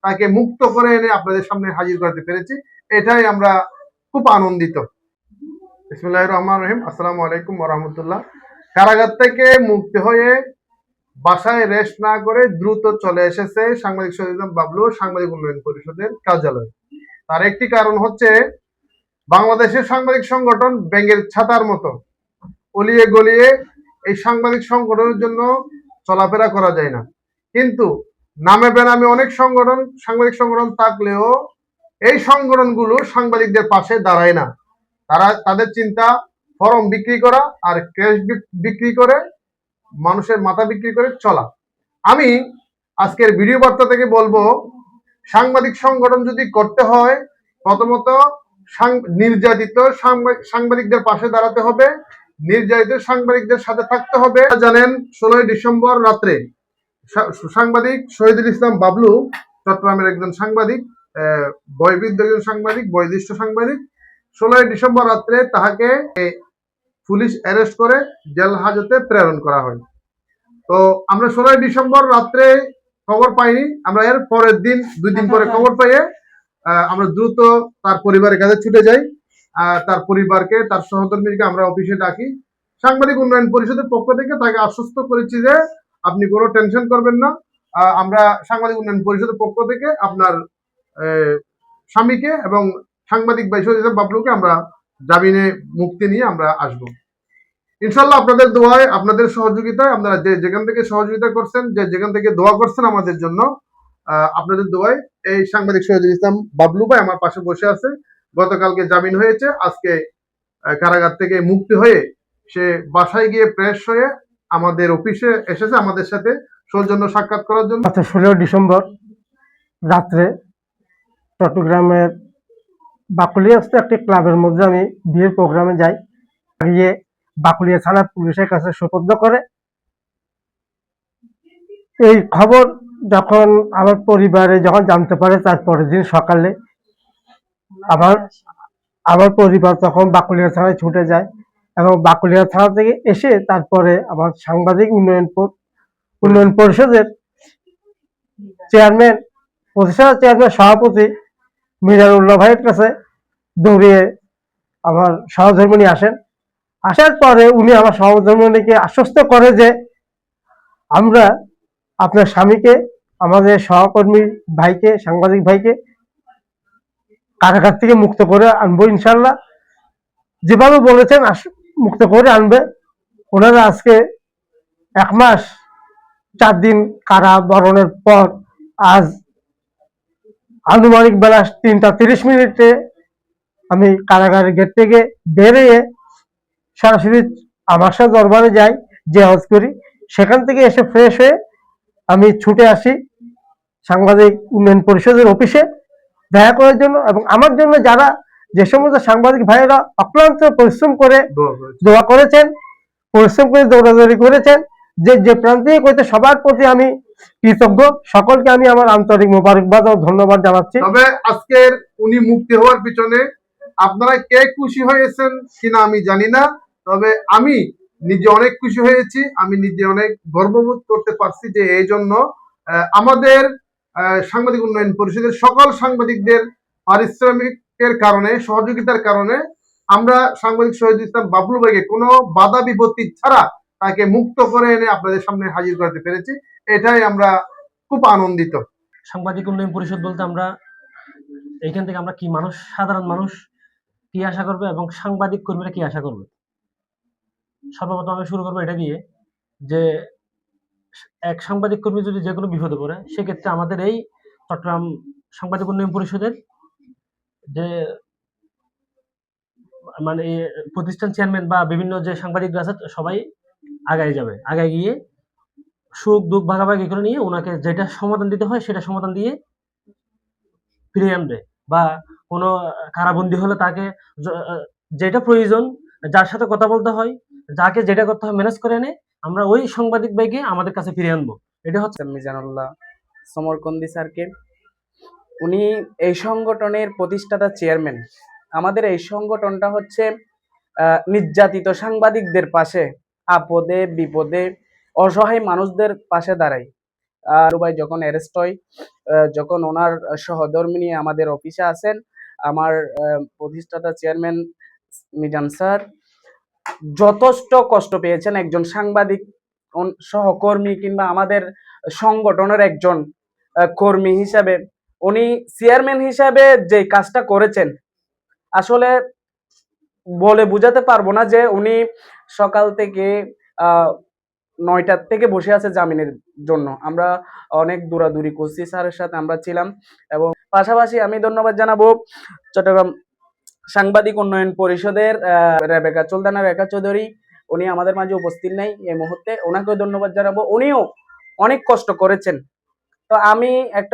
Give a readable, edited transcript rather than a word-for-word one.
তাকে মুক্ত করে এনে আপনাদের সামনে হাজির করতে পেরেছি, এটাই আমরা খুব আনন্দিত। বিসমিল্লাহির রহমানির রহিম। আসসালামু আলাইকুম ওয়া রাহমাতুল্লাহ। কারাগার থেকে মুক্তি হয়ে বাসায় রেস্ট না করে দ্রুত চলে এসেছে সাংবাদিক শহীদুল ইসলাম বাবলু সাংবাদিক উন্নয়ন পরিষদের কার্যালয়। তার একটি কারণ হচ্ছে বাংলাদেশের সাংবাদিক সংগঠন ব্যাঙের ছাতার মতো অলিয়ে গলিয়ে এই সাংবাদিক সংগঠনের জন্য চলাফেরা করা যায় না। কিন্তু নামে বেনামে অনেক সাংবাদিক সংগঠন থাকলেও এই সংগঠনগুলো সাংবাদিকদের পাশে দাঁড়ায় না। তাদের চিন্তা ফরম বিক্রি করা আর ক্যাশ বিক্রি করে মানুষের মাথা বিক্রি করে চলা। আমি আজকের ভিডিও বার্তা থেকে বলবো, সাংবাদিক সংগঠন যদি করতে হয় প্রথমত নির্যাতিত সাংবাদিকদের পাশে দাঁড়াতে হবে, নির্যাতিত সাংবাদিকদের সাথে থাকতে হবে। জানেন 16 ডিসেম্বর রাত্রে সাংবাদিক শহীদুল ইসলাম বাবলু, চট্টগ্রামের একজন সাংবাদিক, বয়োবৃদ্ধ একজন সাংবাদিক, বয়োজ্যেষ্ঠ সাংবাদিক, 16 ডিসেম্বর রাত্রে তাহাকে পুলিশ অ্যারেস্ট করে জেল হাজতে প্রেরণ করা হয়। তো আমরা 16 ডিসেম্বর রাত্রে খবর পাইনি, আমরা এর পরের দিন 2 দিন পরে খবর পেয়ে আমরা দ্রুত তার পরিবারের কাছে ছুটে যাই। তার পরিবারকে, তার সহকর্মীকে আমরা অফিসে ডাকি। সাংবাদিক উন্নয়ন পরিষদের পক্ষ থেকে তাকে আশ্বস্ত করেছি যে আপনি কোনো টেনশন করবেন না, আমরা সাংবাদিক উন্নয়ন পরিষদের পক্ষ থেকে আপনার স্বামীকে এবং সাংবাদিক ভাই শহীদুল ইসলাম বাবলুকে আমরা জামিনে মুক্তি নিয়ে আমরা আসবো ইনশাল্লাহ। আপনাদের দোয়ায়, আপনাদের সহযোগিতায়, আপনারা যে যেখান থেকে সহযোগিতা করছেন, যে যেখান থেকে দোয়া করছেন আমাদের জন্য, আপনাদের দোয়ায় এই সাংবাদিক শহীদুল ইসলাম বাবলু ভাই আমার পাশে বসে আছে। গতকালকে জামিন হয়েছে, আজকে কারাগার থেকে মুক্তি হয়ে সে বাসায় গিয়ে ফ্রেশ হয়ে আমাদের অফিসে এসেছে আমাদের সাথে সৌজন্য সাক্ষাৎ করার জন্য। 16 ডিসেম্বর রাত্রে চট্টগ্রামের বাকুলিয়াস্থ একটি ক্লাবের মধ্যে আমি বিয়ের প্রোগ্রামে যাই। গিয়ে বাকুলিয়া থানা পুলিশের কাছে সোপর্দ করে এই খবর যখন আমার পরিবারে যখন জানতে পারে, তারপরের দিন সকালে আমার পরিবার তখন বাকুলিয়া থানায় ছুটে যায় এবং বাকুলিয়া থানা থেকে এসে তারপরে আমার সাংবাদিক উন্নয়ন পরিষদের চেয়ারম্যান, প্রতিষ্ঠাতা চেয়ারম্যান, সভাপতি মিজানুল্লাহ ভাইয়ের কাছে দৌড়িয়ে আমার সহধর্মিণী আসার পরে উনি আমার সহধর্মিণীকে আশ্বস্ত করে যে আমরা আপনার স্বামীকে, আমাদের সহকর্মী ভাইকে, সাংবাদিক ভাইকে কারাগার থেকে মুক্ত করে আনবো ইনশাল্লাহ। যেভাবে বলেছেন মুক্ত করে আনবে। ওনারা আজকে 1 মাস 4 দিন কারাবরণের পর আজ আনুমানিক বেলা 3টা 30 মিনিটে আমি কারাগারের গেট থেকে বেরিয়ে সরাসরি আমার সাথে দরবারে যাই, যে হজ করি। সেখান থেকে এসে ফ্রেশ হয়ে আমি ছুটে আসি সাংবাদিক উন্নয়ন পরিষদের অফিসে দেখা করার জন্য। এবং আমার জন্য যারা, যে সমস্ত সাংবাদিক ভাইয়েরা অক্লান্ত পরিশ্রম করে দোয়া করেছেন, পরিশ্রম করে দৌড়াদৌড়ি করেছেন, যে প্রান্তে করতে, সবার প্রতি আমি কৃতজ্ঞ। সকলকে আমি আমার আন্তরিক মোবারকবাদ ও ধন্যবাদ জানাচ্ছি। তবে আজকের উনি মুক্তি হওয়ার পিছনে আপনারা কে খুশি হয়েছেন কিনা আমি জানি না, তবে আমি নিজে অনেক খুশি হয়েছি। আমি নিজে অনেক গর্ববোধ করতে পারছি যে এই জন্য আমাদের সাংবাদিক উন্নয়ন পরিষদের সকল সাংবাদিকদের পারিশ্রমিকের কারণে, সহযোগিতার কারণে আমরা সাংবাদিক শহীদুল ইসলাম বাবলু ভাইকে কোনো বাধা বিপত্তি ছাড়া তাকে মুক্ত করে এনে আপনাদের সামনে হাজির করতে পেরেছি, এটাই আমরা খুব আনন্দিত। সাংবাদিক উন্নয়ন পরিষদ বলতে আমরা এইখান থেকে আমরা কি মানুষ, সাধারণ মানুষ কি আশা করবে এবং সাংবাদিক কর্মীরা কি আশা করবে। সর্বপ্রথম আমি শুরু করবো এটা দিয়ে যে এক সাংবাদিক কর্মী যদি যে কোনো বিপদে পড়ে, সেক্ষেত্রে আমাদের এই চট্টগ্রাম সাংবাদিক উন্নয়ন পরিষদের যে মানে প্রতিষ্ঠান চেয়ারম্যান বা বিভিন্ন যে সাংবাদিকরা আছে সবাই আগায় যাবে, আগায় গিয়ে সুখ দুঃখ ভাগাভাগি করে নিয়ে ওনাকে যেটা সমাধান দিতে হয় সেটা সমাধান দিয়ে ফিরিয়ে আনবে। বা কোনো কারাবন্দী হলে তাকে যেটা প্রয়োজন, যার সাথে কথা বলতে হয়, যাকে যেটা করতে হয় ম্যানেজ করে এনে আমরা ওই সাংবাদিক ভাইকে আমাদের কাছে ফিরিয়ে আনবো। এটা হচ্ছে মিজানুল্লাহ সমরকন্দি স্যারকে। উনি এই সংগঠনের প্রতিষ্ঠাতা চেয়ারম্যান। আমাদের এই সংগঠনটা হচ্ছে নির্যাতিত সাংবাদিকদের পাশে, আপদে বিপদে অসহায় মানুষদের পাশে দাঁড়ায়। ভাই যখন অ্যারেস্ট হয়, যখন ওনার সহধর্মী নিয়ে আমাদের অফিসে আসেন, আমার প্রতিষ্ঠাতা চেয়ারম্যান মিজান স্যার যথেষ্ট কষ্ট পেয়েছেন। একজন সাংবাদিক সহকর্মী কিংবা আমাদের সংগঠনের একজন কর্মী হিসাবে উনি চেয়ারম্যান হিসাবে যে কাজটা করেছেন, আসলে বলে বুঝাতে পারবো না যে উনি সকাল থেকে 9টার থেকে বসে আছে জামিনের জন্য। আমরা অনেক দৌড়াদৌড়ি করছি, স্যারের সাথে আমরা ছিলাম। এবং পাশাপাশি আমি ধন্যবাদ জানাবো চট্টগ্রাম সাংবাদিক উন্নয়ন পরিষদের রেখা চৌধুরী, উনি আমাদের মাঝে উপস্থিত নাই এই মুহূর্তে, ওনাকেও ধন্যবাদ জানাবো। উনিও অনেক কষ্ট করেছেন। তো আমি একটা